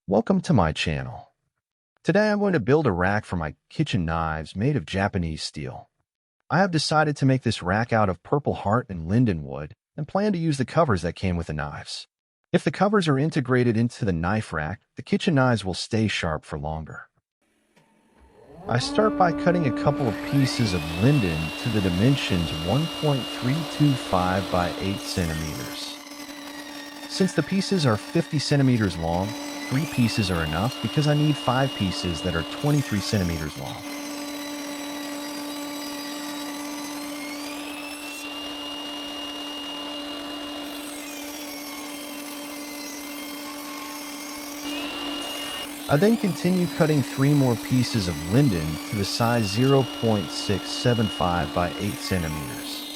Welcome to my channel. Today I'm going to build a rack for my kitchen knives made of Japanese steel. I have decided to make this rack out of purple heart and linden wood and plan to use the covers that came with the knives. If the covers are integrated into the knife rack, the kitchen knives will stay sharp for longer. I start by cutting a couple of pieces of linden to the dimensions 1.325 by 8 centimeters. Since the pieces are 50 centimeters long, 3 pieces are enough because I need 5 pieces that are 23 centimeters long. I then continue cutting 3 more pieces of linden to the size 0.675 by 8 centimeters.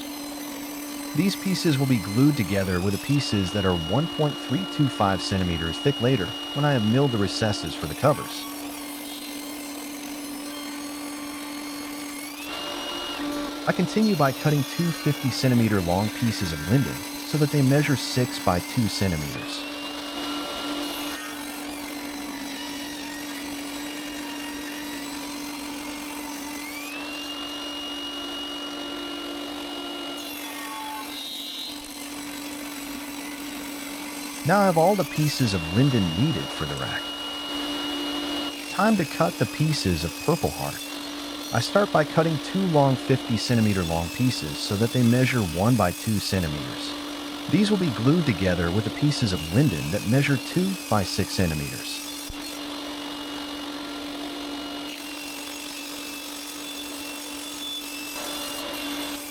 These pieces will be glued together with the pieces that are 1.325 centimeters thick later when I have milled the recesses for the covers. I continue by cutting 2 50 centimeter long pieces of linden so that they measure 6 by 2 centimeters. Now I have all the pieces of linden needed for the rack. Time to cut the pieces of purple heart. I start by cutting 2 long 50 centimeter long pieces so that they measure 1 by 2 centimeters. These will be glued together with the pieces of linden that measure 2 by 6 centimeters.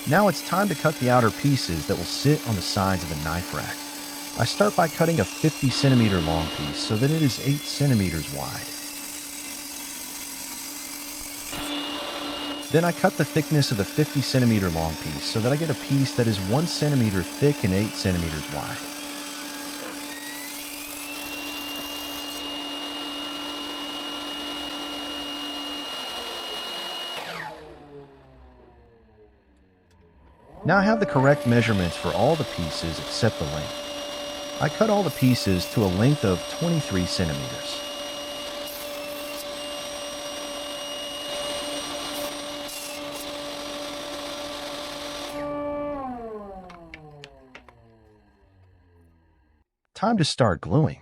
Now it's time to cut the outer pieces that will sit on the sides of the knife rack. I start by cutting a 50 centimeter long piece so that it is 8 centimeters wide. Then I cut the thickness of the 50 centimeter long piece so that I get a piece that is 1 centimeter thick and 8 centimeters wide. Now I have the correct measurements for all the pieces except the length. I cut all the pieces to a length of 23 centimeters. Time to start gluing.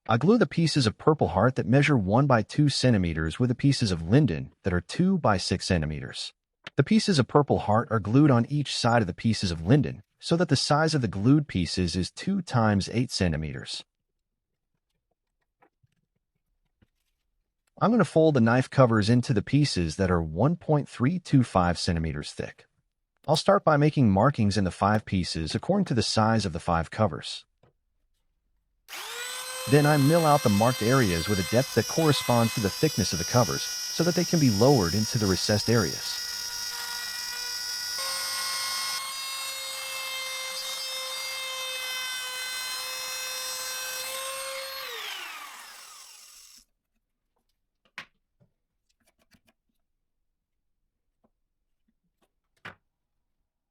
I glue the pieces of purple heart that measure 1 by 2 centimeters with the pieces of linden that are 2 by 6 centimeters. The pieces of purple heart are glued on each side of the pieces of linden so that the size of the glued pieces is 2 times 8 centimeters. I'm going to fold the knife covers into the pieces that are 1.325 centimeters thick. I'll start by making markings in the 5 pieces according to the size of the 5 covers. Then I mill out the marked areas with a depth that corresponds to the thickness of the covers so that they can be lowered into the recessed areas.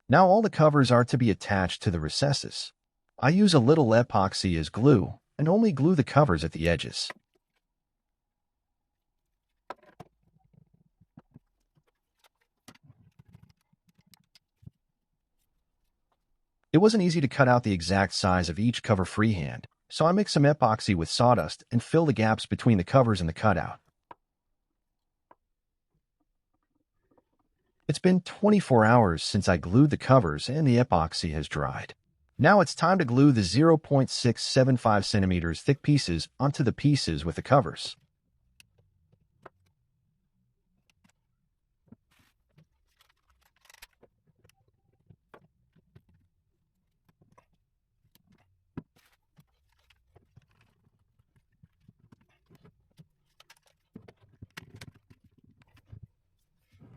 Now all the covers are to be attached to the recesses. I use a little epoxy as glue and only glue the covers at the edges. It wasn't easy to cut out the exact size of each cover freehand, so I mix some epoxy with sawdust and fill the gaps between the covers and the cutout. It's been 24 hours since I glued the covers and the epoxy has dried. Now it's time to glue the 0.675 centimeters thick pieces onto the pieces with the covers.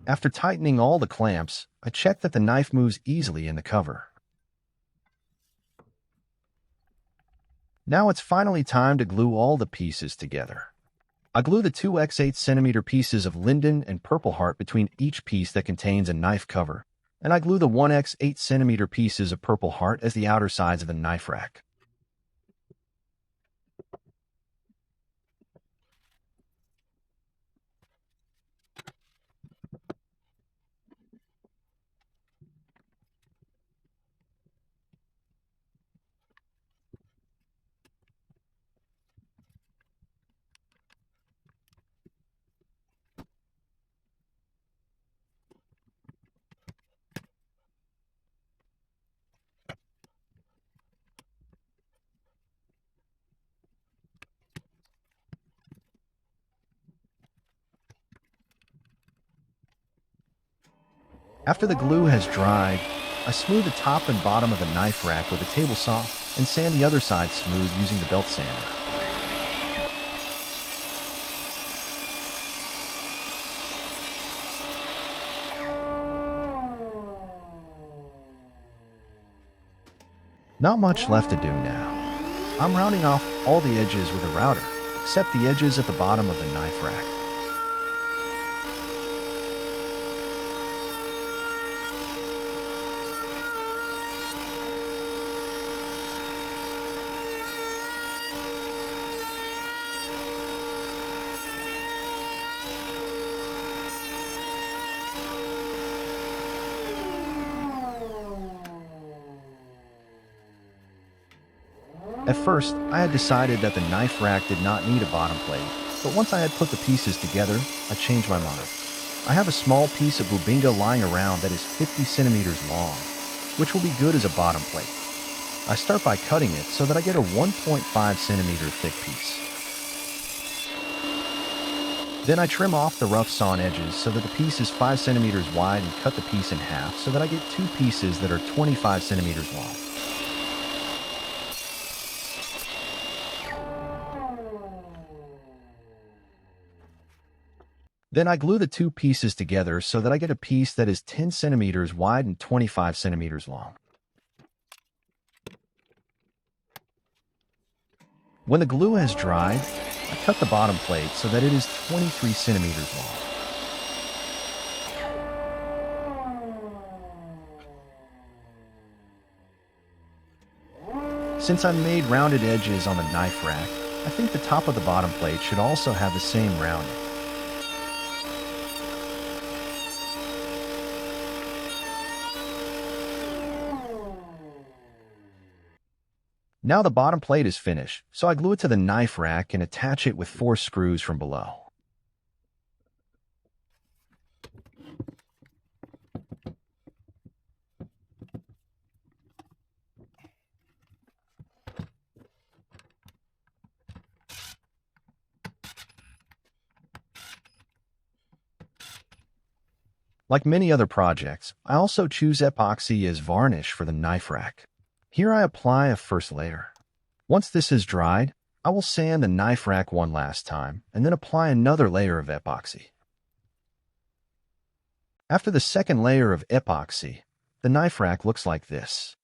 After tightening all the clamps, I check that the knife moves easily in the cover. Now it's finally time to glue all the pieces together. I glue the 2 x 8 centimeter pieces of linden and purple heart between each piece that contains a knife cover, and I glue the 1 x 8 centimeter pieces of purple heart as the outer sides of the knife rack. After the glue has dried, I smooth the top and bottom of the knife rack with a table saw and sand the other side smooth using the belt sander. Not much left to do now. I'm rounding off all the edges with a router, except the edges at the bottom of the knife rack. At first, I had decided that the knife rack did not need a bottom plate, but once I had put the pieces together, I changed my mind. I have a small piece of bubinga lying around that is 50 centimeters long, which will be good as a bottom plate. I start by cutting it so that I get a 1.5 centimeter thick piece. Then I trim off the rough sawn edges so that the piece is 5 centimeters wide and cut the piece in half so that I get two pieces that are 25 centimeters long. Then I glue the two pieces together so that I get a piece that is 10 centimeters wide and 25 centimeters long. When the glue has dried, I cut the bottom plate so that it is 23 centimeters long. Since I made rounded edges on the knife rack, I think the top of the bottom plate should also have the same rounding. Now the bottom plate is finished, so I glue it to the knife rack and attach it with 4 screws from below. Like many other projects, I also choose epoxy as varnish for the knife rack. Here I apply a first layer. Once this is dried, I will sand the knife rack one last time and then apply another layer of epoxy. After the second layer of epoxy, the knife rack looks like this.